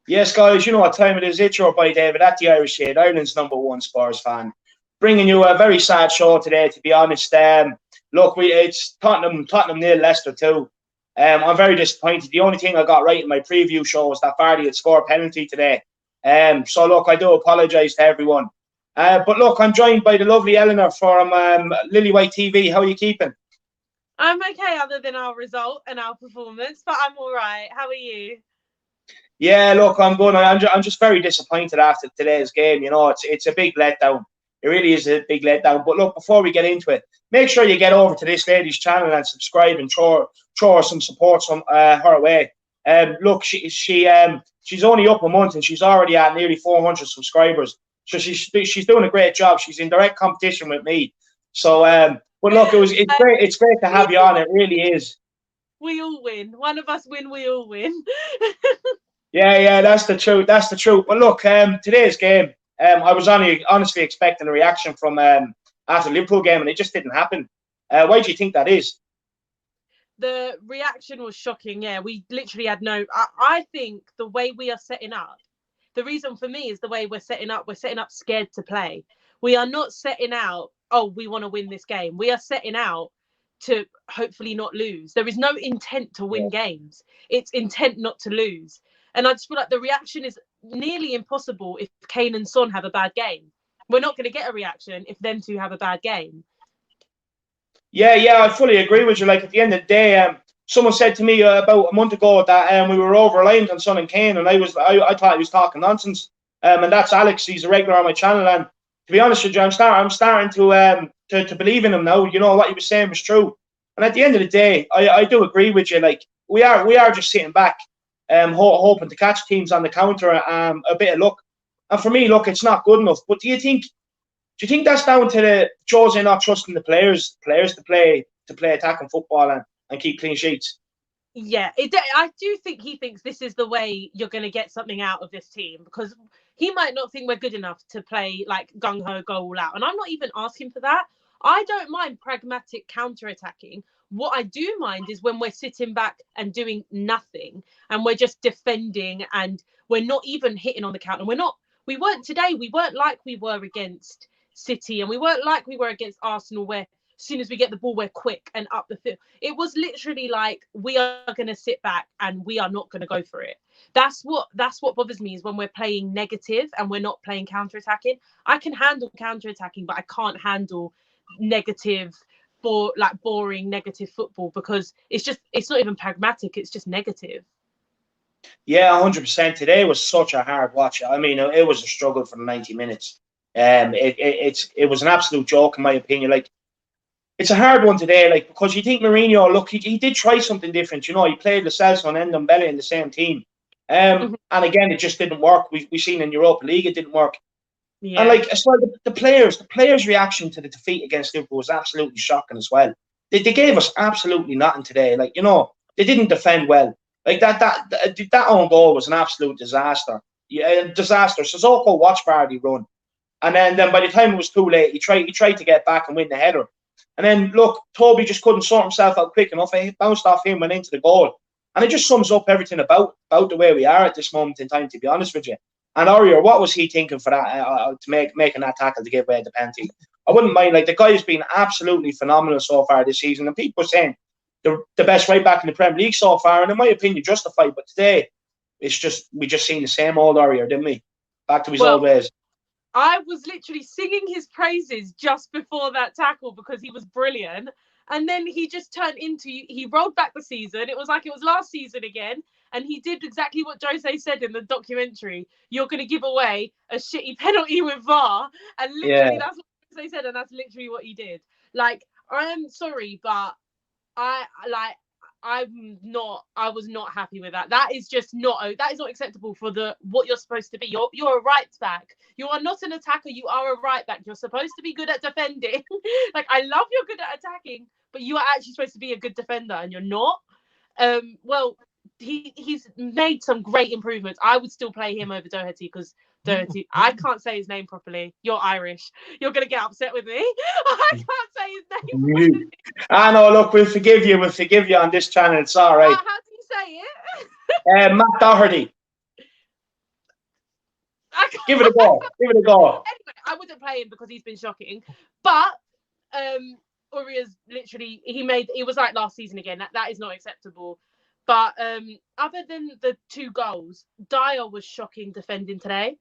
Yes, guys, you know what time it is. It's your boy David at the Irish Shade, Ireland's #1 Spurs fan. Bringing you a very sad show today, to be honest. Look, it's Tottenham nil, Leicester 2. I'm very disappointed. The only thing I got right in my preview show was that Vardy had scored a penalty today. So look, I do apologise to everyone. But look, I'm joined by the lovely Elena from Lillywhite TV. How are you keeping? I'm okay, other than our result and our performance, but I'm all right. How are you? Yeah, look, I'm good. I'm just very disappointed after today's game. You know, it's a big letdown. It really is a big letdown. But look, before we get into it, make sure you get over to this lady's channel and subscribe and throw her some support from her way. Look, she's only up a month and she's already at nearly 400 subscribers. So she's doing a great job. She's in direct competition with me. So, but look, it's great to have you on. It really is. We all win. One of us win. We all win. Yeah, that's the truth. That's the truth. But look, today's game, I was honestly expecting a reaction from after the Liverpool game, and it just didn't happen. Why do you think that is? The reaction was shocking. Yeah, we literally had no. I think the way we are setting up, the reason for me is the way we're setting up. We're setting up scared to play. We are not setting out, oh, we want to win this game. We are setting out to hopefully not lose. There is no intent to win games. It's intent not to lose. And I just feel like the reaction is nearly impossible if Kane and Son have a bad game. We're not going to get a reaction if them two have a bad game. Yeah, I fully agree with you. Like, at the end of the day, someone said to me about a month ago that we were over-reliant on Son and Kane, and I thought he was talking nonsense. And that's Alex. He's a regular on my channel, and to be honest with you, I'm starting to believe in him now. You know, what he was saying was true. And at the end of the day, I do agree with you. Like, we are just sitting back, hoping to catch teams on the counter, a bit of luck. And for me, look, it's not good enough. But do you think that's down to the Jose not trusting the players to play attacking football and keep clean sheets? Yeah, I do think he thinks this is the way you're going to get something out of this team, because he might not think we're good enough to play like gung-ho, go all out. And I'm not even asking for that. I don't mind pragmatic counter-attacking. What I do mind is when we're sitting back and doing nothing and we're just defending and we're not even hitting on the counter. We weren't like we were against City, and we weren't like we were against Arsenal, where as soon as we get the ball, we're quick and up the field. It was literally like, we are going to sit back and we are not going to go for it. That's what bothers me, is when we're playing negative and we're not playing counter-attacking. I can handle counter-attacking, but I can't handle negative, boring negative football, because it's not even pragmatic. It's just negative. Yeah, 100%. Today was such a hard watch. I mean, it was a struggle for the 90 minutes. It was an absolute joke in my opinion. Like, it's a hard one today, like, because you think Mourinho, look, he did try something different. You know, he played Lo Celso and Bale in the same team. And again, it just didn't work. We've seen in Europa League it didn't work. Yeah. And like, as well, the players' reaction to the defeat against Liverpool was absolutely shocking as well. They gave us absolutely nothing today. Like, you know, they didn't defend well. Like, that own goal was an absolute disaster. Yeah, disaster. Sissoko watched Vardy run, and then by the time it was too late, he tried to get back and win the header. And then, look, Toby just couldn't sort himself out quick enough. It bounced off him, went into the goal. And it just sums up everything about the way we are at this moment in time, to be honest with you. And Aurier, what was he thinking for that, to making that tackle to give away the penalty? I wouldn't mind. Like, the guy has been absolutely phenomenal so far this season. And people are saying the best right back in the Premier League so far. And in my opinion, justified. But today, we just seen the same old Aurier, didn't we? Back to his old ways. I was literally singing his praises just before that tackle because he was brilliant. And then he just he rolled back the season. It was like it was last season again. And he did exactly what Jose said in the documentary. You're going to give away a shitty penalty with VAR. And literally that's what Jose said. And that's literally what he did. Like, I am sorry, but I was not happy with that. That is not acceptable for what you're supposed to be. You're a right back. You are not an attacker. You are a right back. You're supposed to be good at defending. Like, I love you're good at attacking, but you are actually supposed to be a good defender, and you're not. Well, he's made some great improvements. I would still play him over Doherty, because Doherty, I can't say his name properly. You're Irish. You're going to get upset with me. I can't say his name properly. I know, look, we'll forgive you on this channel. It's all right. How do you say it? Matt Doherty. Give it a go. Give it a go. Anyway, I wouldn't play him because he's been shocking. But Uriah's literally he was like last season again. That is not acceptable. But other than the 2 goals, Dyer was shocking defending today.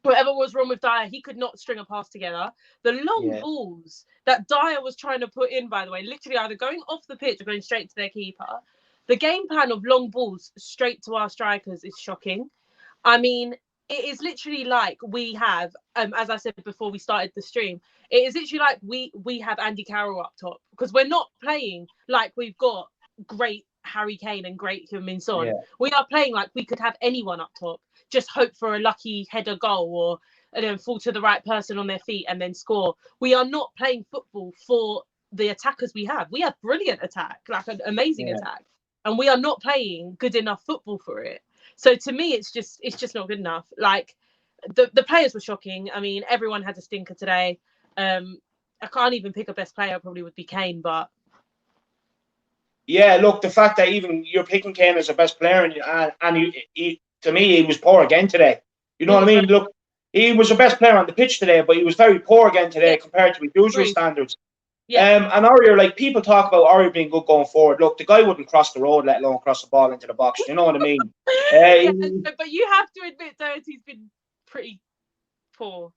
Whatever was wrong with Dyer, he could not string a pass together. The long balls that Dyer was trying to put in, by the way, literally either going off the pitch or going straight to their keeper. The game plan of long balls straight to our strikers is shocking. I mean, it is literally like we have, as I said before we started the stream, it is literally like we have Andy Carroll up top because we're not playing like we've got great Harry Kane and great Heung-min Son. We are playing like we could have anyone up top. Just hope for a lucky header goal or then fall to the right person on their feet and then score. We are not playing football for the attackers we have. We have brilliant attack, like an amazing attack, and we are not playing good enough football for it. So to me, it's just not good enough. Like the players were shocking. I mean, everyone had a stinker today. I can't even pick a best player. Probably would be Kane, but yeah, look, the fact that even you're picking Kane as the best player and he to me, he was poor again today. You know what I mean? Look, he was the best player on the pitch today, but he was very poor again today compared to his usual standards. And Uriah, like people talk about Uriah being good going forward. Look, the guy wouldn't cross the road, let alone cross the ball into the box. You know what I mean? But you have to admit, Doherty's been pretty poor.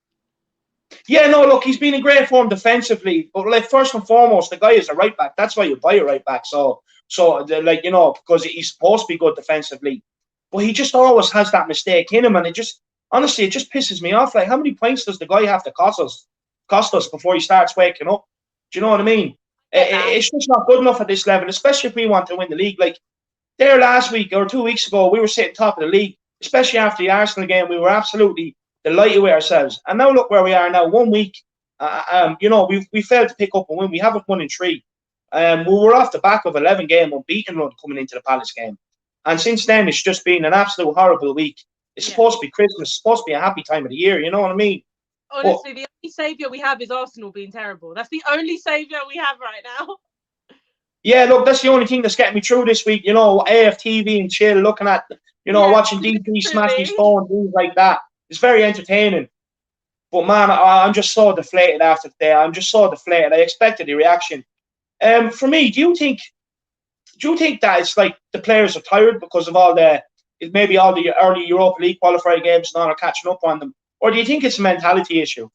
Yeah, no, look, he's been in great form defensively, but like first and foremost, the guy is a right back. That's why you buy a right back. So like because he's supposed to be good defensively. But he just always has that mistake in him, and it just pisses me off. Like, how many points does the guy have to cost us before he starts waking up? Do you know what I mean? It's just not good enough at this level, especially if we want to win the league. Like there last week or 2 weeks ago, we were sitting top of the league, especially after the Arsenal game. We were absolutely delighted with ourselves, and now look where we are now. 1 week, we failed to pick up a win. We haven't won in 3. We were off the back of 11-game unbeaten run coming into the Palace game. And since then, it's just been an absolute horrible week. It's supposed to be Christmas. It's supposed to be a happy time of the year. You know what I mean? Honestly, the only saviour we have is Arsenal being terrible. That's the only saviour we have right now. Yeah, look, that's the only thing that's getting me through this week. You know, AFTV and chill, looking at, watching DP smash his phone, things like that. It's very entertaining. But, man, I'm just so deflated after today. I'm just so deflated. I expected the reaction. For me, do you think that it's like the players are tired because of all the early Europa League qualifier games and all are catching up on them? Or do you think it's a mentality issue?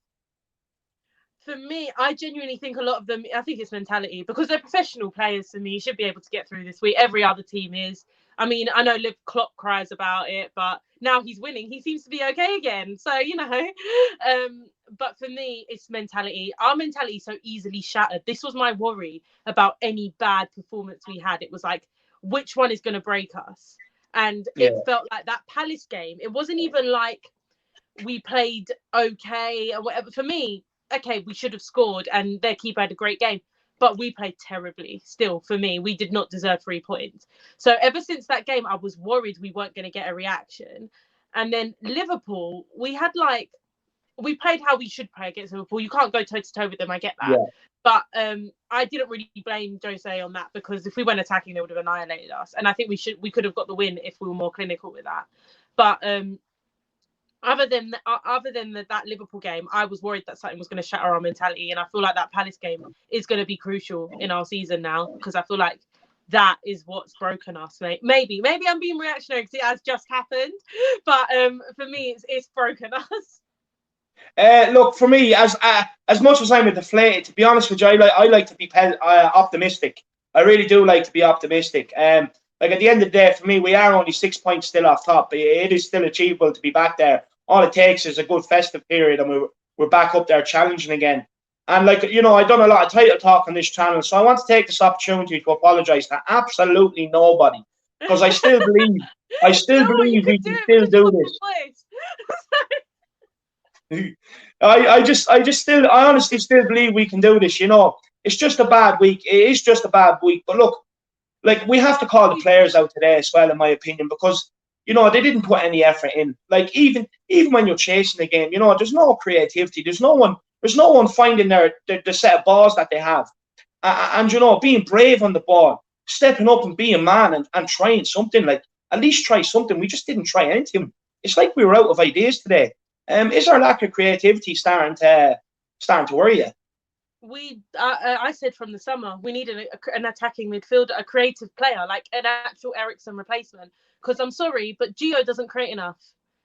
For me, I genuinely think a lot of them, I think it's mentality because they're professional players. For me, you should be able to get through this week. Every other team is. I mean, I know Liv Klopp cries about it, but now he's winning. He seems to be okay again. So, but for me, it's mentality. Our mentality is so easily shattered. This was my worry about any bad performance we had. It was like, which one is going to break us? And it felt like that Palace game. It wasn't even like we played okay or whatever. For me, okay, we should have scored and their keeper had a great game. But we played terribly still. For me, we did not deserve 3 points. So ever since that game, I was worried we weren't going to get a reaction. And then Liverpool, we played how we should play against Liverpool. You can't go toe-to-toe with them, I get that. Yeah. But I didn't really blame Jose on that because if we went attacking, they would have annihilated us. And I think we could have got the win if we were more clinical with that. But other than that Liverpool game, I was worried that something was going to shatter our mentality, and I feel like that Palace game is going to be crucial in our season now because I feel like that is what's broken us, mate. Maybe I'm being reactionary because it has just happened, but for me, it's broken us. Look, for me, as much as I'm deflated, to be honest with you, I like to be optimistic. I really do like to be optimistic. Like at the end of the day, for me, we are only 6 points still off top. It is still achievable to be back there. All it takes is a good festive period, and we're back up there challenging again. And I've done a lot of title talk on this channel, so I want to take this opportunity to apologise to absolutely nobody because I still believe we can still do this. I honestly still believe we can do this. It's just a bad week. It is just a bad week. But look, like we have to call the players out today as well, in my opinion, because they didn't put any effort in. Like even when you're chasing the game, there's no creativity. There's no one finding the set of balls that they have, and being brave on the ball, stepping up and being a man and trying something. Like at least try something. We just didn't try anything. it's like we were out of ideas today. Is our lack of creativity starting to worry you? I said from the summer, we need an attacking midfielder, a creative player, like an actual Eriksen replacement. Because I'm sorry, but Gio doesn't create enough.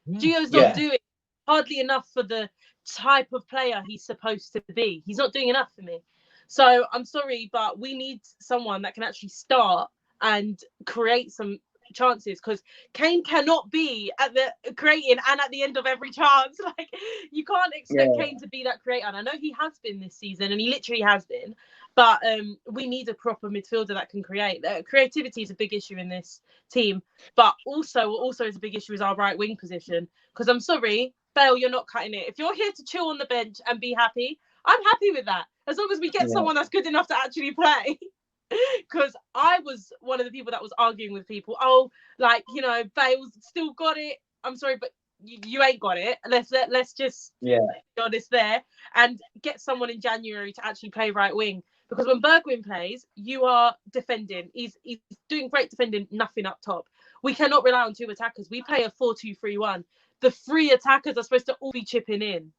Gio's not doing hardly enough for the type of player he's supposed to be. He's not doing enough for me. So I'm sorry, but we need someone that can actually start and create some chances, because Kane cannot be at the creating and at the end of every chance. Like, you can't expect Kane to be that creator. And I know he has been this season, and he literally has been, but we need a proper midfielder that can create. Creativity is a big issue in this team, but also is a big issue is our right wing position, because I'm sorry, Bale, you're not cutting it. If you're here to chill on the bench and be happy, I'm happy with that, as long as we get someone that's good enough to actually play. Because I was one of the people that was arguing with people. Oh, like, you know, Bale's still got it. I'm sorry, but you ain't got it. Let's just be honest there, and get someone in January to actually play right wing. Because when Bergwijn plays, you are defending. He's doing great defending, nothing up top. We cannot rely on 2 attackers. We play a 4-2-3-1. The 3 attackers are supposed to all be chipping in.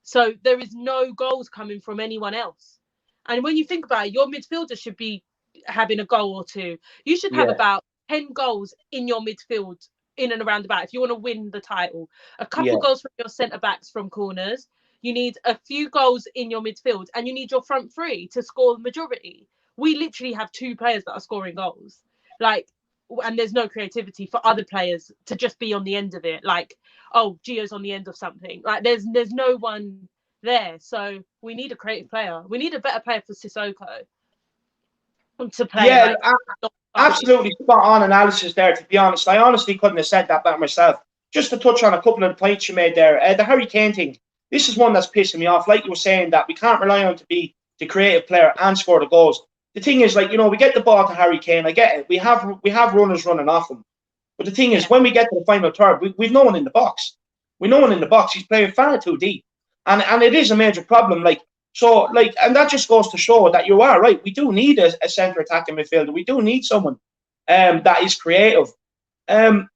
So there is no goals coming from anyone else. And when you think about it, your midfielder should be having a goal or 2. You should have about 10 goals in your midfield, in and around about, if you want to win the title. A couple goals from your centre-backs from corners. You need a few goals in your midfield, and you need your front 3 to score the majority. We literally have 2 players that are scoring goals. Like, and there's no creativity for other players to just be on the end of it. Like, oh, Gio's on the end of something. Like, there's no one there. So we need a creative player. We need a better player for Sissoko to play. Yeah, absolutely spot on analysis there, to be honest. I honestly couldn't have said that better myself. Just to touch on a couple of the points you made there. The Harry Kane thing, this is one that's pissing me off. Like you were saying, that we can't rely on to be the creative player and score the goals. The thing is, like, you know, we get the ball to Harry Kane. I get it. We have runners running off him. But the thing is, when we get to the final third, we've no one in the box. We've no one in the box. He's playing far too deep. And it is a major problem. And that just goes to show that you are right. We do need a centre attacking midfielder. We do need someone that is creative. And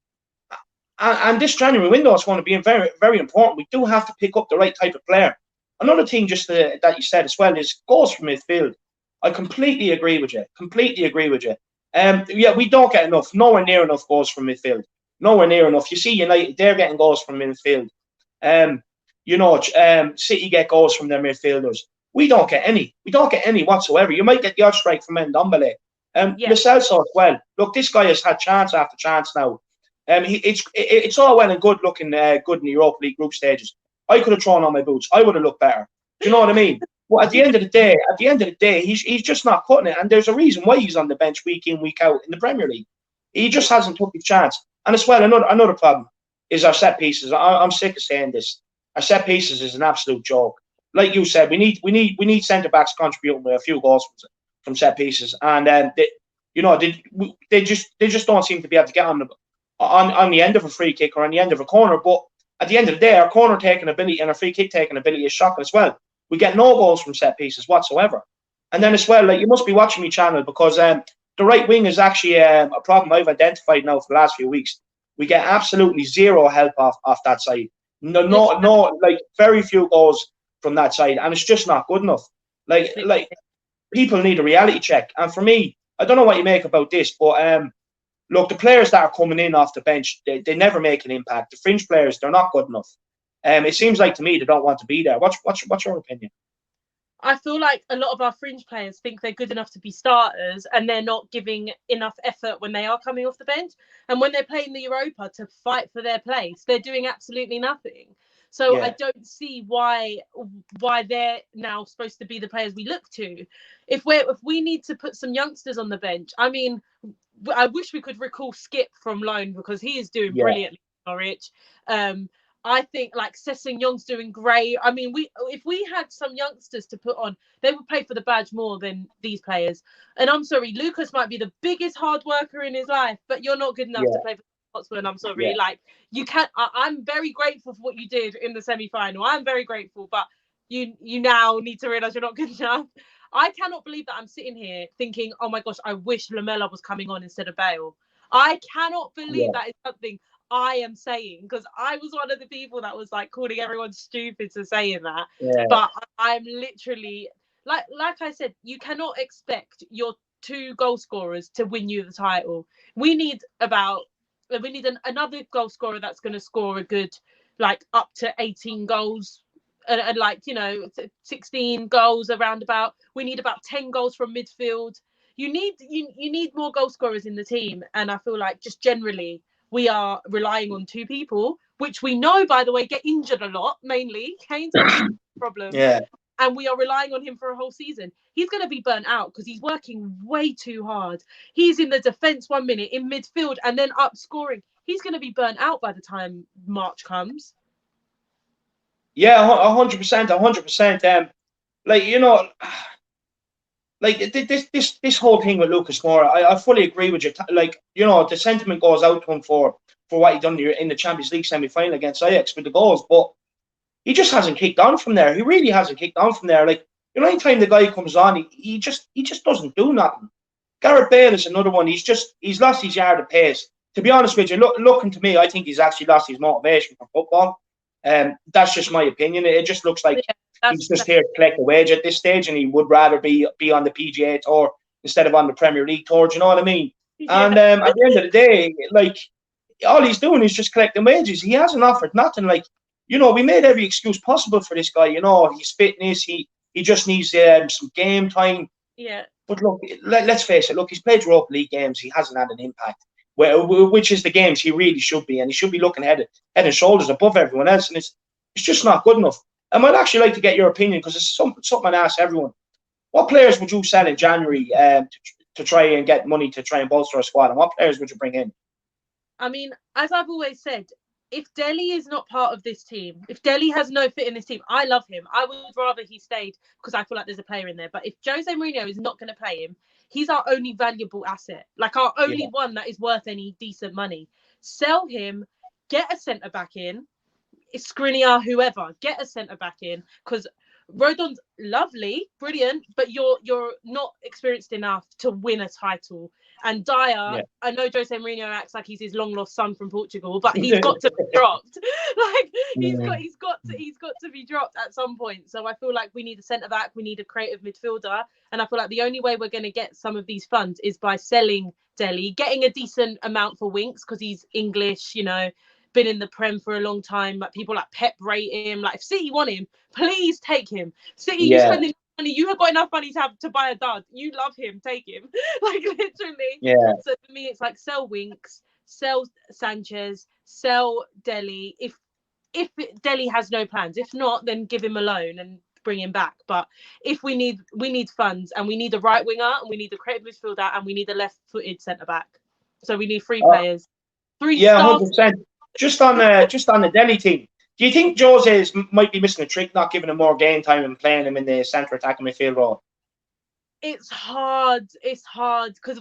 this January window is going to be very, very important. We do have to pick up the right type of player. Another thing just that you said as well is goals from midfield. I completely agree with you. We don't get enough, nowhere near enough goals from midfield. Nowhere near enough. You see United, they're getting goals from midfield. City get goals from their midfielders. We don't get any. We don't get any whatsoever. You might get the odd strike from Ndombele. Lo Celso as well. Look, this guy has had chance after chance now. It's all well and good looking good in the Europa League group stages. I could have thrown on my boots. I would have looked better. Do you know what I mean? Well, at the end of the day, he's just not cutting it. And there's a reason why he's on the bench week in, week out in the Premier League. He just hasn't took his chance. And as well, another problem is our set pieces. I'm sick of saying this. Our set pieces is an absolute joke. Like you said, we need centre backs contributing with a few goals from set pieces, and they just don't seem to be able to get on the end of a free kick or on the end of a corner. But at the end of the day, our corner taking ability and our free kick taking ability is shocking as well. We get no goals from set pieces whatsoever. And then as well, like, you must be watching my channel, because the right wing is actually a problem I've identified now for the last few weeks. We get absolutely zero help off that side. No, like, very few goals from that side, and it's just not good enough. Like people need a reality check. And for me, I don't know what you make about this, but look, the players that are coming in off the bench, they never make an impact. The fringe players, they're not good enough. It seems like to me they don't want to be there. What's your opinion? I feel like a lot of our fringe players think they're good enough to be starters, and they're not giving enough effort when they are coming off the bench. And when they're playing the Europa to fight for their place, they're doing absolutely nothing. So I don't see why they're now supposed to be the players we look to. If we need to put some youngsters on the bench, I mean, I wish we could recall Skip from loan, because he is doing brilliantly for Norwich. I think like Sessegnon doing great. I mean, if we had some youngsters to put on, they would play for the badge more than these players. And I'm sorry, Lucas might be the biggest hard worker in his life, but you're not good enough to play for Hotspur. And I'm sorry, like, you can't. I'm very grateful for what you did in the semi-final. I'm very grateful, but you now need to realise you're not good enough. I cannot believe that I'm sitting here thinking, oh my gosh, I wish Lamela was coming on instead of Bale. I cannot believe that is something I am saying, because I was one of the people that was like calling everyone stupid for saying that. Yeah. But I'm literally like I said, you cannot expect your two goal scorers to win you the title. We need another goal scorer that's going to score a good like up to 18 goals and like 16 goals around about. We need about 10 goals from midfield. You need more goal scorers in the team, and I feel like just generally we are relying on two people, which we know, by the way, get injured a lot. Mainly, Kane's got injury problems, Yeah. and we are relying on him for a whole season. He's going to be burnt out because he's working way too hard. He's in the defence 1 minute, in midfield, and then up scoring. He's going to be burnt out by the time March comes. Yeah, 100%, 100%. Like like this whole thing with Lucas Moura, I fully agree with you. Like the sentiment goes out to him for what he done in the Champions League semi-final against Ajax with the goals, but he just hasn't kicked on from there. He really hasn't kicked on from there. Like anytime the guy comes on, he just doesn't do nothing. Gareth Bale is another one. He's lost his yard of pace. To be honest with you, looking to me, I think he's actually lost his motivation for football. That's just my opinion. It just looks like he's just here to collect a wage at this stage, and he would rather be on the PGA Tour instead of on the Premier League Tour. Do you know what I mean? Yeah. And at the end of the day, like all he's doing is just collecting wages. He hasn't offered nothing. Like we made every excuse possible for this guy. He's fitness. He just needs some game time. Yeah. But look, let's face it. Look, he's played Europa League games. He hasn't had an impact. Which is the games he really should be, and he should be looking head and shoulders above everyone else. And it's just not good enough. And I'd actually like to get your opinion, because it's something I ask everyone. What players would you sell in January to try and get money to try and bolster a squad? And what players would you bring in? I mean, as I've always said, if Dele is not part of this team, if Dele has no fit in this team, I love him. I would rather he stayed because I feel like there's a player in there. But if Jose Mourinho is not going to play him, he's our only valuable asset, like our only one that is worth any decent money. Sell him, get a centre back in, Skriniar, whoever, get a centre back in, because Rodon's lovely, brilliant, but you're not experienced enough to win a title. And Dyer, I know Jose Mourinho acts like he's his long lost son from Portugal, but he's got to be dropped. Like he's got to be dropped at some point. So I feel like we need a centre back, we need a creative midfielder, and I feel like the only way we're going to get some of these funds is by selling Dele, getting a decent amount for Winks because he's English, been in the Prem for a long time. Like people like Pep rate him. Like if City want him, please take him. City, you spending money. You have got enough money to buy a dud. You love him, take him. Like literally. Yeah. So for me, it's like sell Winks, sell Sanchez, sell Dele. If Dele has no plans, if not, then give him a loan and bring him back. But if we need funds, and we need a right winger, and we need a creative midfielder, and we need a left-footed centre back. So we need 3 players. 3 stars. 100%. Just on the Dele team, do you think Jose might be missing a trick, not giving him more game time and playing him in the centre attacking midfield role? It's hard. It's hard because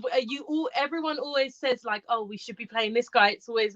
everyone always says like, oh, we should be playing this guy. It's always,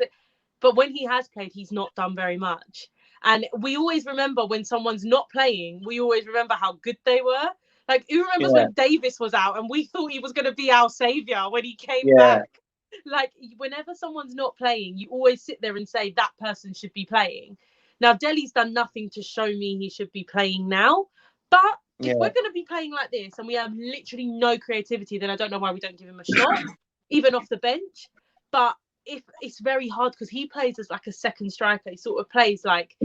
but when he has played, he's not done very much. And we always remember when someone's not playing, we always remember how good they were. Like, who remembers when Davis was out and we thought he was going to be our saviour when he came back? Like, whenever someone's not playing, you always sit there and say that person should be playing. Now, Dele's done nothing to show me he should be playing now. But if we're going to be playing like this and we have literally no creativity, then I don't know why we don't give him a shot, even off the bench. But if it's very hard because he plays as like a second striker. He sort of plays like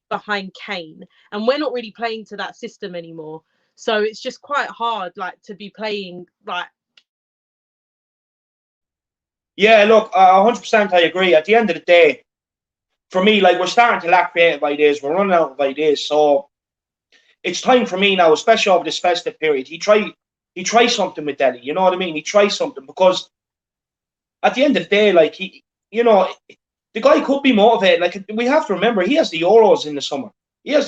behind Kane. And we're not really playing to that system anymore. So it's just quite hard, like, to be playing like. Yeah, look, 100% I agree. At the end of the day, for me, like, we're starting to lack creative ideas. We're running out of ideas. So it's time for me now, especially over this festive period. He try something with Dele. You know what I mean? He tries something because at the end of the day, like, the guy could be motivated. Like, we have to remember, he has the Euros in the summer. And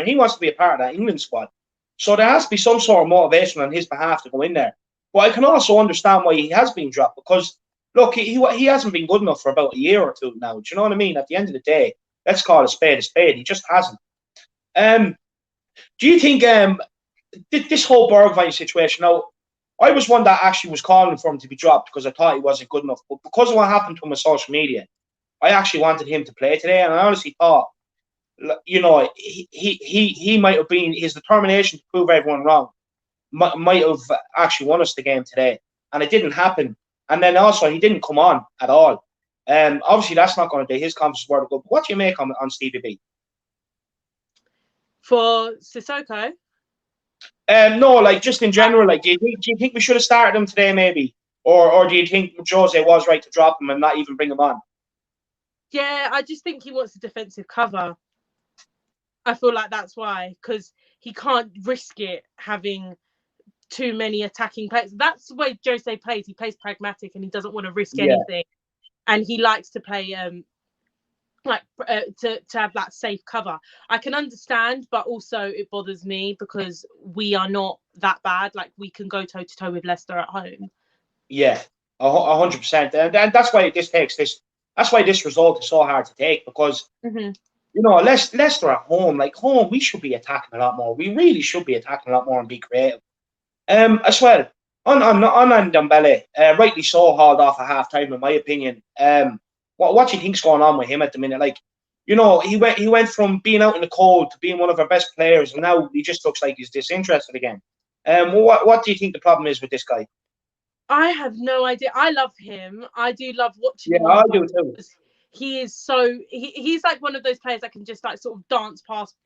he wants to be a part of that England squad. So there has to be some sort of motivation on his behalf to go in there. But I can also understand why he has been dropped because, look, he hasn't been good enough for about a year or two now. Do you know what I mean? At the end of the day, let's call a spade a spade. He just hasn't. Do you think this whole Bergwijn situation, now, I was one that actually was calling for him to be dropped because I thought he wasn't good enough. But because of what happened to him on social media, I actually wanted him to play today, and I honestly thought, you know, he might have been, his determination to prove everyone wrong might have actually won us the game today, and it didn't happen. And then also he didn't come on at all. Obviously that's not going to be his confidence word. But what do you make on Stevie B? For Sissoko? No, like just in general, like do you think we should have started him today maybe, or do you think Jose was right to drop him and not even bring him on? Yeah, I just think he wants a defensive cover. I feel like that's why, because he can't risk it having too many attacking players. That's the way Jose plays. He plays pragmatic and he doesn't want to risk anything. And he likes to play to have that safe cover. I can understand, but also it bothers me because we are not that bad. Like, we can go toe to toe with Leicester at home. Yeah, 100%, and that's why that's why this result is so hard to take, because you know, Leicester at home, like home, we should be attacking a lot more. We really should be attacking a lot more and be creative. As well, on Dembele, rightly so, hauled off at half time, in my opinion. What do you think's going on with him at the minute? Like, you know, he went from being out in the cold to being one of our best players, and now he just looks like he's disinterested again. What do you think the problem is with this guy? I have no idea. I love him. I do love watching him. Yeah, I do too. He is so he's like one of those players that can just like sort of dance past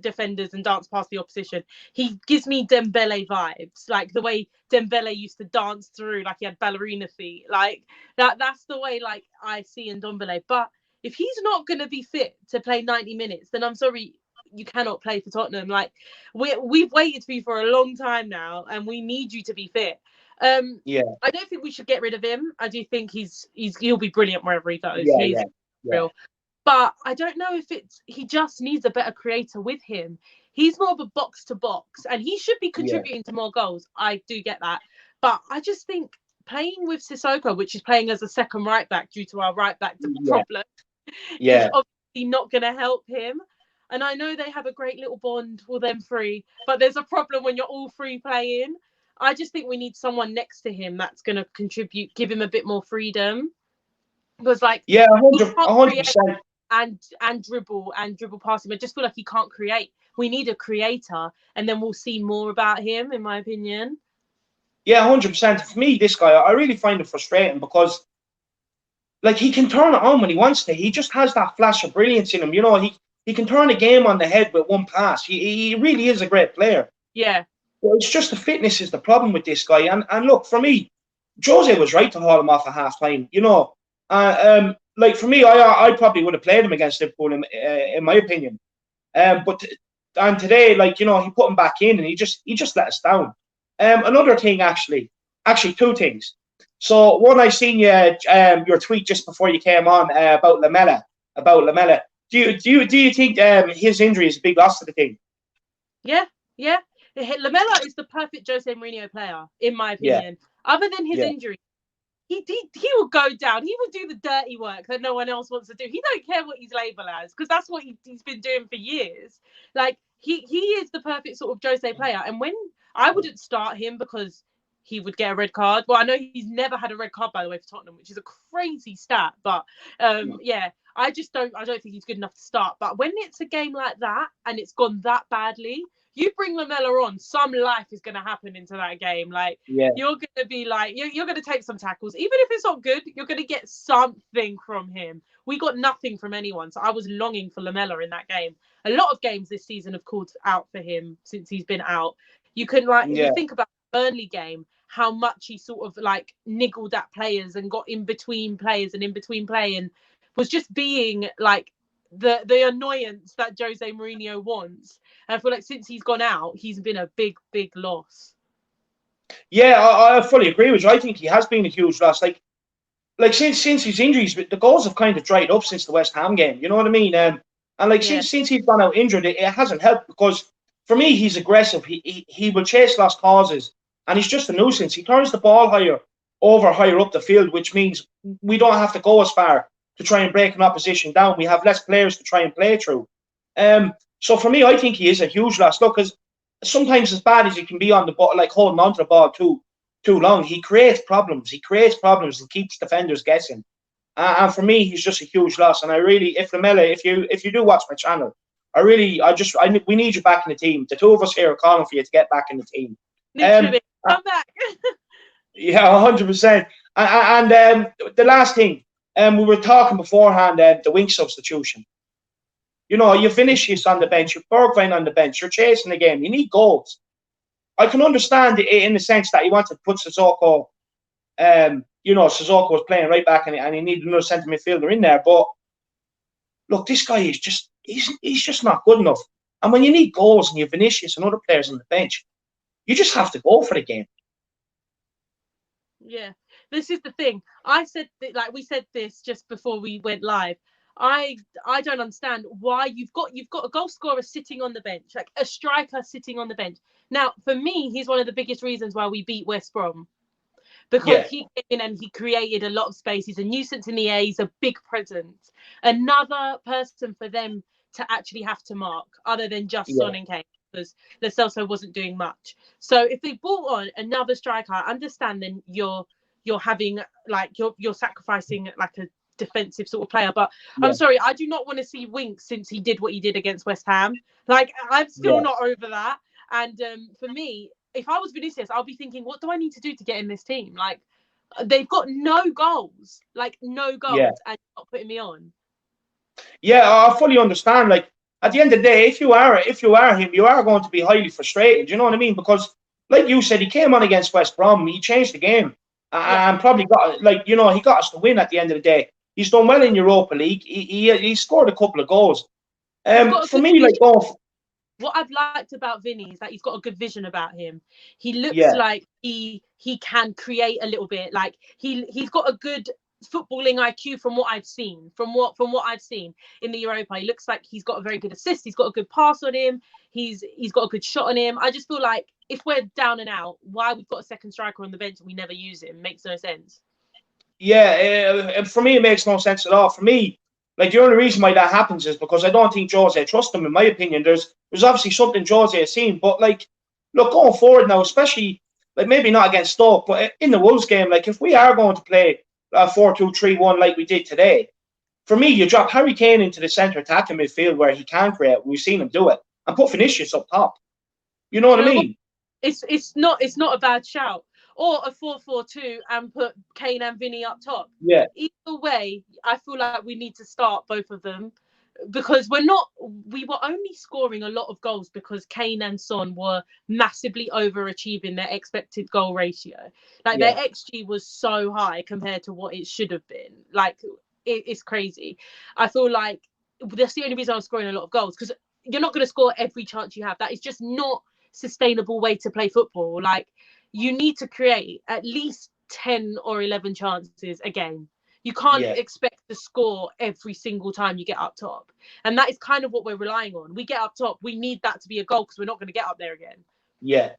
defenders and dance past the opposition. He gives me Dembele vibes, like the way Dembele used to dance through, like he had ballerina feet, like that's the way like I see in Ndombele. But if he's not going to be fit to play 90 minutes, then I'm sorry, you cannot play for Tottenham. Like, we've waited for you for a long time now, and we need you to be fit. Yeah, I don't think we should get rid of him. I do think he'll be brilliant wherever he goes. yeah. Real. But I don't know if he just needs a better creator with him. He's more of a box to box, and he should be contributing to more goals. I do get that. But I just think playing with Sissoko, which is playing as a second right back due to our right back problem, is obviously not going to help him. And I know they have a great little bond for them three, but there's a problem when you're all three playing. I just think we need someone next to him that's going to contribute, give him a bit more freedom. Because, like, 100%. And dribble past him. I just feel like he can't create. We need a creator, and then we'll see more about him, in my opinion. Yeah, 100%. For me, this guy, I really find it frustrating because, like, he can turn it on when he wants to. He just has that flash of brilliance in him. You know, he can turn a game on the head with one pass. He really is a great player. Yeah. Well, it's just the fitness is the problem with this guy. And look, for me, Jose was right to haul him off at half time. You know, like for me, I probably would have played him against Liverpool in my opinion. But today, like, you know, he put him back in, and he just let us down. Another thing, actually, two things. So one, I seen your tweet just before you came on about Lamela. Do you think his injury is a big loss to the team? Yeah. Lamela is the perfect Jose Mourinho player, in my opinion. Other than his injury, he will go down. He will do the dirty work that no one else wants to do. He don't care what he's labelled as, because that's what he's been doing for years. Like, he is the perfect sort of Jose player. And when I wouldn't start him because he would get a red card. Well, I know he's never had a red card, by the way, for Tottenham, which is a crazy stat. But I don't think he's good enough to start. But when it's a game like that and it's gone that badly, you bring Lamela on, some life is going to happen into that game. Like, you're going to be like, you're going to take some tackles. Even if it's not good, you're going to get something from him. We got nothing from anyone. So I was longing for Lamela in that game. A lot of games this season have called out for him since he's been out. You can, like, if you think about the Burnley game, how much he sort of like niggled at players and got in between players and in between play, and was just being like the annoyance that Jose Mourinho wants. And I feel like since he's gone out, he's been a big loss. Yeah, I fully agree with you. I think he has been a huge loss. Like since his injuries, the goals have kind of dried up since the West Ham game. You know what I mean? And like since he's gone out injured, it hasn't helped, because for me, he's aggressive. He will chase lost causes, and he's just a nuisance. He turns the ball higher up the field, which means we don't have to go as far to try and break an opposition down. We have less players to try and play through. So for me, I think he is a huge loss. Look, because sometimes as bad as he can be on the ball, like holding onto the ball too long, he creates problems. And keeps defenders guessing. And for me, he's just a huge loss. And I really, if Lamela, if you do watch my channel, we need you back in the team. The two of us here are calling for you to get back in the team. Literally, come back. Yeah, 100%. And the last thing, we were talking beforehand, the wing substitution. You finish this on the bench, you're Bergwijn on the bench, you're chasing the game, you need goals. I can understand it in the sense that he wanted to put Sissoko. Sissoko was playing right back, and he needed another centre midfielder in there. But look, this guy is he's just not good enough. And when you need goals and you have Vinicius and other players on the bench, you just have to go for the game. Yeah, this is the thing. We said this just before we went live. I don't understand why you've got a goal scorer sitting on the bench, like a striker sitting on the bench. Now, for me, he's one of the biggest reasons why we beat West Brom. Because he came in and he created a lot of space. He's a nuisance in the air. He's a big presence. Another person for them to actually have to mark, other than just Son and Kane, because Lo Celso wasn't doing much. So if they brought on another striker, I understand then you're having you're sacrificing like a defensive sort of player. But I'm sorry, I do not want to see Winks since he did what he did against West Ham. Like, I'm still not over that. And for me, if I was Vinicius, I'll be thinking, what do I need to do to get in this team? Like, they've got no goals, and you're not putting me on. Yeah, I fully understand. Like, at the end of the day, if you are him, you are going to be highly frustrated. You know what I mean? Because, like you said, he came on against West Brom, he changed the game, and probably got he got us to win at the end of the day. He's done well in Europa League. He scored a couple of goals. For me, what I've liked about Vinny is that he's got a good vision about him. He looks like he can create a little bit. Like he's got a good footballing IQ from what I've seen. From what I've seen in the Europa, he looks like he's got a very good assist. He's got a good pass on him. He's got a good shot on him. I just feel like if we're down and out, why we've got a second striker on the bench and we never use him makes no sense. Yeah, for me, it makes no sense at all. For me, like, the only reason why that happens is because I don't think Jose trusts him, in my opinion. There's obviously something Jose has seen. But, like, look, going forward now, especially, like, maybe not against Stoke, but in the Wolves game, like, if we are going to play 4-2-3-1 like we did today, for me, you drop Harry Kane into the centre attacking midfield where he can create. We've seen him do it. And put Vinicius up top. You know what I mean? It's not a bad shout. Or a 4-4-2 and put Kane and Vinny up top. Yeah. Either way, I feel like we need to start both of them, because we were only scoring a lot of goals because Kane and Son were massively overachieving their expected goal ratio. Like, their XG was so high compared to what it should have been. Like, it's crazy. I feel like that's the only reason I was scoring a lot of goals, because you're not going to score every chance you have. That is just not sustainable way to play football. Like, you need to create at least 10 or 11 chances a game. You can't expect to score every single time you get up top. And that is kind of what we're relying on. We get up top, we need that to be a goal because we're not going to get up there again. Yeah.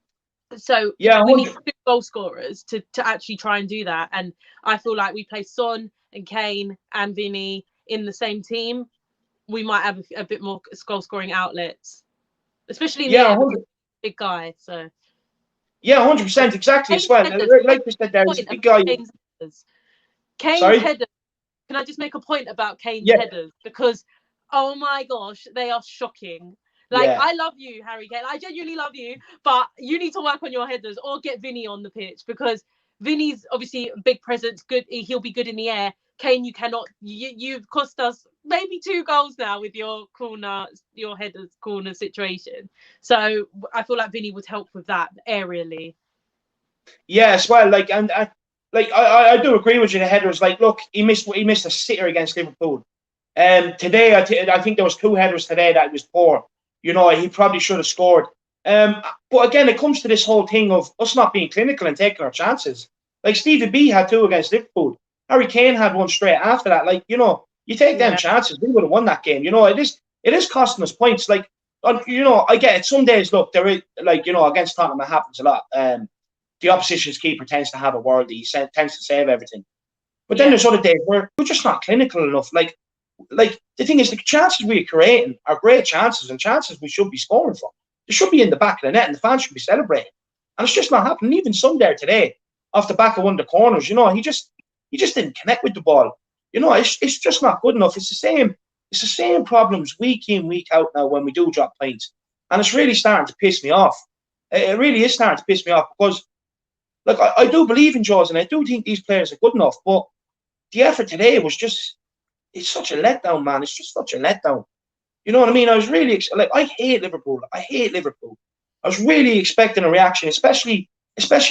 So we need 2 goal scorers to actually try and do that. And I feel like we play Son and Kane and Vinny in the same team, we might have a bit more goal scoring outlets, especially in the air, big guy. So. Yeah, 100%, exactly. As well, like you said, there's a big guy. Kane's headers. Can I just make a point about Kane's headers? Because, oh my gosh, they are shocking. Like, I love you, Harry Kane. I genuinely love you, but you need to work on your headers or get Vinny on the pitch, because Vinny's obviously a big presence. Good, he'll be good in the air. Kane, you cannot. You've cost us maybe 2 goals now with your headers corner situation. So I feel like Vinny would help with that aerially. Yeah, as well. Like, and I do agree with you. The headers, like, look, he missed a sitter against Liverpool. Today, I think there was 2 headers today that was poor. He probably should have scored. But again, it comes to this whole thing of us not being clinical and taking our chances. Like, Stevie B had 2 against Liverpool. Harry Kane had 1 straight after that. Like, you take them chances, we would have won that game. It is costing us points. Like, I get it. Some days, look, there is, like, against Tottenham, it happens a lot. The opposition's keeper tends to have a worldie. He tends to save everything. But then there's other days where we're just not clinical enough. Like the thing is, the chances we're creating are great chances and chances we should be scoring from. They should be in the back of the net and the fans should be celebrating. And it's just not happening. Even Sun there today, off the back of one of the corners, he just didn't connect with the ball. it's just not good enough. It's the same problems week in, week out now when we do drop points. And it's really starting to piss me off. It really is starting to piss me off because, like, I do believe in Jaws and I do think these players are good enough, but the effort today was just, it's such a letdown, man. It's just such a letdown. You know what I mean? I was really, like, I hate Liverpool. I hate Liverpool. I was really expecting a reaction, especially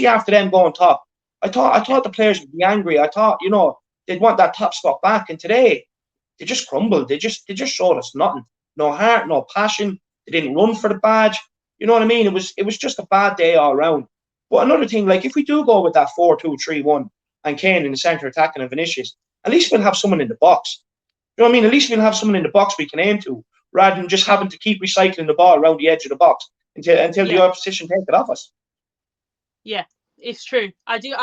after them going top. I thought the players would be angry. I thought, they'd want that top spot back. And today, they just crumbled. They just showed us nothing. No heart, no passion. They didn't run for the badge. You know what I mean? It was just a bad day all around. But another thing, like, if we do go with that 4-2-3-1 and Kane in the centre attacking and Vinicius, at least we'll have someone in the box. You know what I mean? At least we'll have someone in the box we can aim to, rather than just having to keep recycling the ball around the edge of the box until the opposition take it off us. Yeah, it's true. I think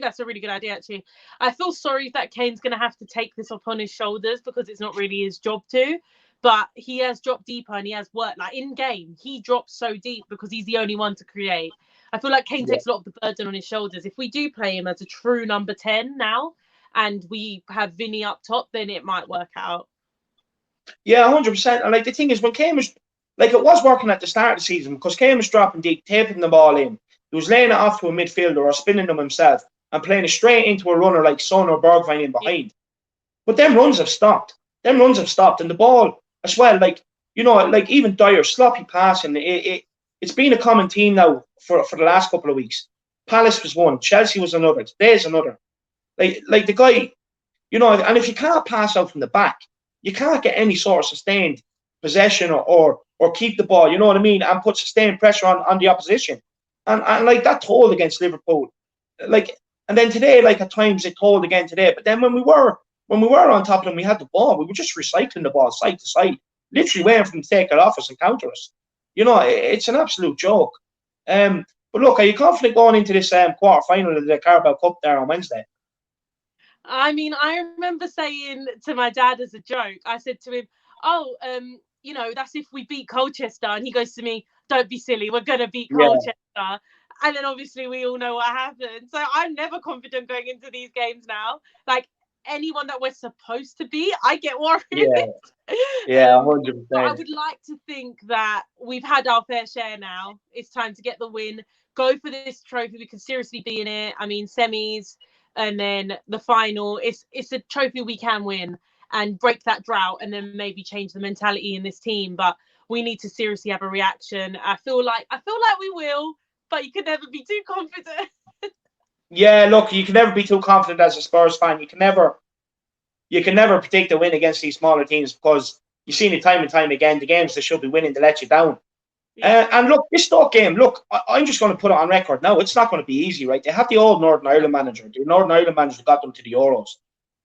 that's a really good idea, actually. I feel sorry that Kane's going to have to take this upon his shoulders because it's not really his job to. But he has dropped deeper and he has worked. Like, in game, he drops so deep because he's the only one to create. I feel like Kane takes a lot of the burden on his shoulders. If we do play him as a true number 10 now and we have Vinny up top, then it might work out. Yeah, 100%. And, like, the thing is, when Kane was, like, it was working at the start of the season because Kane was dropping deep, taping the ball in. He was laying it off to a midfielder or spinning them himself and playing it straight into a runner like Son or Bergwijn in behind. Yeah. But them runs have stopped. And the ball as well, like, like even Dyer, sloppy passing. It's been a common theme now for the last couple of weeks. Palace was one, Chelsea was another, today's another. Like the guy, and if you can't pass out from the back, you can't get any sort of sustained possession or keep the ball, you know what I mean, and put sustained pressure on the opposition. And like that told against Liverpool. Like, and then today, like at times it told again today. But then when we were on top of them, we had the ball, we were just recycling the ball side to side, literally waiting for them to take it off us and counter us. It's an absolute joke. But look, are you confident going into this quarter final of the Carabao Cup there on Wednesday? I mean, I remember saying to my dad as a joke, I said to him, that's if we beat Colchester. And he goes to me, don't be silly, we're going to beat Colchester. And then obviously we all know what happened. So I'm never confident going into these games now. Like, anyone that we're supposed to be, I get worried. Yeah, 100%. So I would like to think that we've had our fair share now. It's time to get the win. Go for this trophy. We can seriously be in it. I mean, semis and then the final. It's a trophy we can win and break that drought and then maybe change the mentality in this team. But we need to seriously have a reaction. I feel like we will, but you can never be too confident. Yeah, look, you can never be too confident as a Spurs fan. You can never predict a win against these smaller teams because you've seen it time and time again. The games they should be winning, they let you down. Yeah. And look, this Stoke game, look, I'm just going to put it on record now. It's not going to be easy, right? They have the old Northern Ireland manager. The Northern Ireland manager got them to the Euros.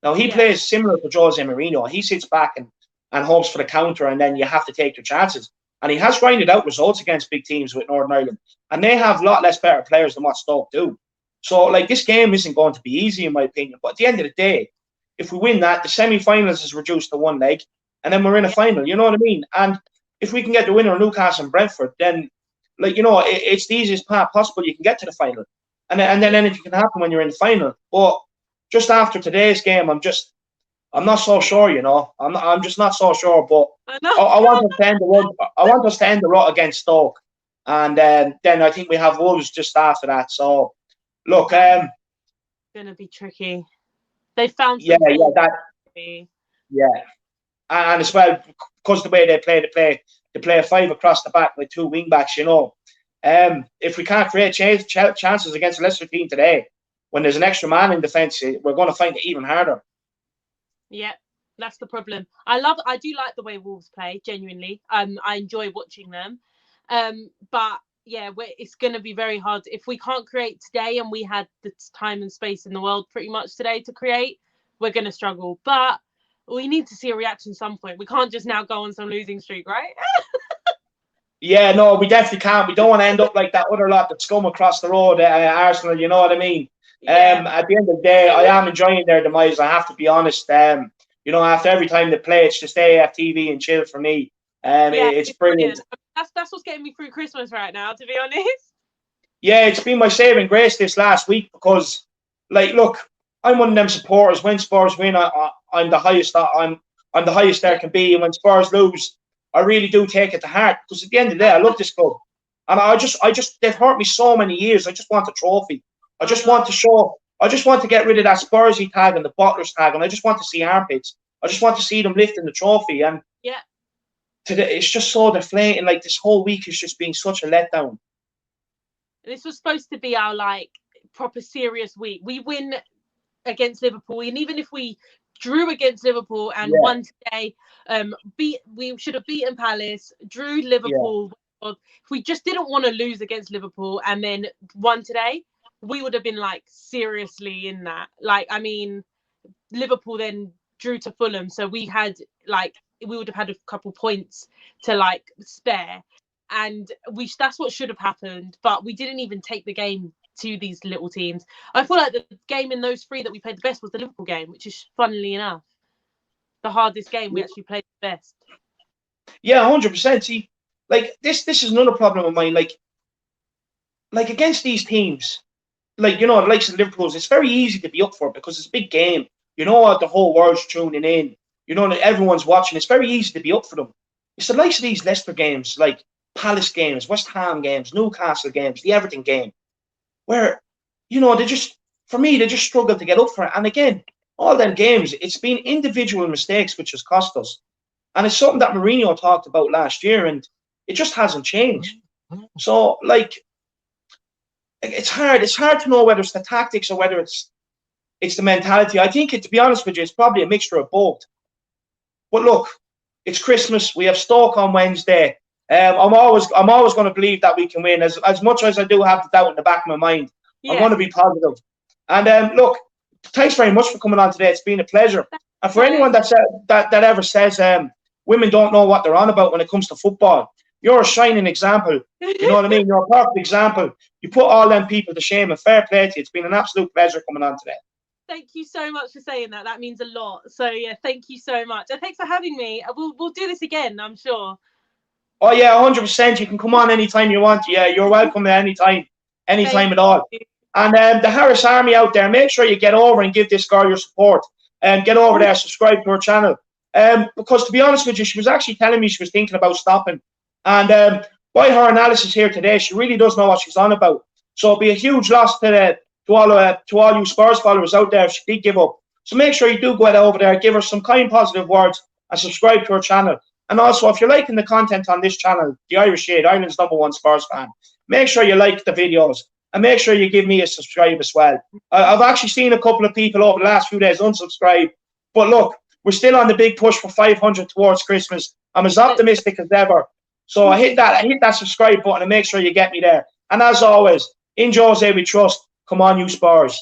Now, he plays similar to Jose Mourinho. He sits back and hopes for the counter, and then you have to take your chances. And he has grinded out results against big teams with Northern Ireland. And they have a lot less better players than what Stoke do. So, like, this game isn't going to be easy, in my opinion. But at the end of the day, if we win that, the semi-finals is reduced to one leg, and then we're in a final. You know what I mean? And if we can get the winner of Newcastle and Brentford, then, like, it's the easiest path possible you can get to the final. And then anything can happen when you're in the final. But just after today's game, I'm not so sure. I'm just not so sure. But I want us to end the run. I want us to end the rut against Stoke, and then I think we have Wolves just after that. So. Look, gonna be tricky. They found and as well because the way they play a five across the back with two wing backs. If we can't create chances against the Leicester team today, when there's an extra man in defence, we're going to find it even harder. Yeah, that's the problem. I do like the way Wolves play. Genuinely, I enjoy watching them, but. Yeah, it's going to be very hard. If we can't create today and we had the time and space in the world pretty much today to create, we're going to struggle. But we need to see a reaction at some point. We can't just now go on some losing streak, right? Yeah, no, we definitely can't. We don't want to end up like that other lot that scum across the road, Arsenal, you know what I mean? Yeah. At the end of the day, I am enjoying their demise, I have to be honest. After every time they play, it's just AFTV and chill for me. It's brilliant. That's what's getting me through Christmas right now, to be honest. Yeah, it's been my saving grace this last week because, like, look, I'm one of them supporters. When Spurs win, I'm the highest I'm the highest there can be. And when Spurs lose, I really do take it to heart, because at the end of the day, I love this club, and they've hurt me so many years. I just want a trophy. I just want to show. I just want to get rid of that Spursy tag and the Bottlers tag, and I just want to see armpits. I just want to see them lifting the trophy. And yeah, today it's just so deflating. Like, this whole week has just been such a letdown. this was supposed to be our like proper serious week. We win against Liverpool, and even if we drew against Liverpool and won today, we should have beaten Palace, drew Liverpool. If we just didn't want to lose against Liverpool and then won today, we would have been like seriously in that. Like, I mean, Liverpool then drew to Fulham, so we would have had a couple points to like spare, and that's what should have happened. But we didn't even take the game to these little teams. I feel like the game in those three that we played the best was the Liverpool game, which is, funnily enough, the hardest game we actually played the best. Yeah, 100%. See, like, this is another problem of mine. Like against these teams, like, you know, the likes of Liverpool's, it's very easy to be up for it because it's a big game. You know what? The whole world's tuning in. You know, everyone's watching. It's very easy to be up for them. It's the likes of these Leicester games, like Palace games, West Ham games, Newcastle games, the Everton game, where, you know, they just struggle to get up for it. And again, all them games, it's been individual mistakes which has cost us. And it's something that Mourinho talked about last year, and it just hasn't changed. So, like, it's hard to know whether it's the tactics or whether it's the mentality. I think, to be honest with you, it's probably a mixture of both. But look, it's Christmas. We have Stoke on Wednesday. I'm always going to believe that we can win. As much as I do have the doubt in the back of my mind, I'm going to be positive. And look, thanks very much for coming on today. It's been a pleasure. And for anyone that ever says women don't know what they're on about when it comes to football, you're a shining example. You know what I mean? You're a perfect example. You put all them people to shame, and fair play to you. It's been an absolute pleasure coming on today. Thank you so much for saying that. That means a lot. So yeah, thank you so much. And thanks for having me. We'll do this again, I'm sure. Oh yeah, 100%. You can come on anytime you want. Yeah, you're welcome at anytime at all. And the Harris Army out there, make sure you get over and give this girl your support. And get over there, subscribe to her channel. Because to be honest with you, she was actually telling me she was thinking about stopping. And by her analysis here today, she really does know what she's on about. So it'll be a huge loss to all you Spurs followers out there if she did give up. So make sure you do go over there, give her some kind, positive words, and subscribe to her channel. And also, if you're liking the content on this channel, The Irish Shade, Ireland's #1 Spurs fan, make sure you like the videos and make sure you give me a subscribe as well. I've actually seen a couple of people over the last few days unsubscribe. But look, we're still on the big push for 500 towards Christmas. I'm as optimistic as ever. So I hit that subscribe button and make sure you get me there. And as always, in Jose we trust. Come on, you Spurs.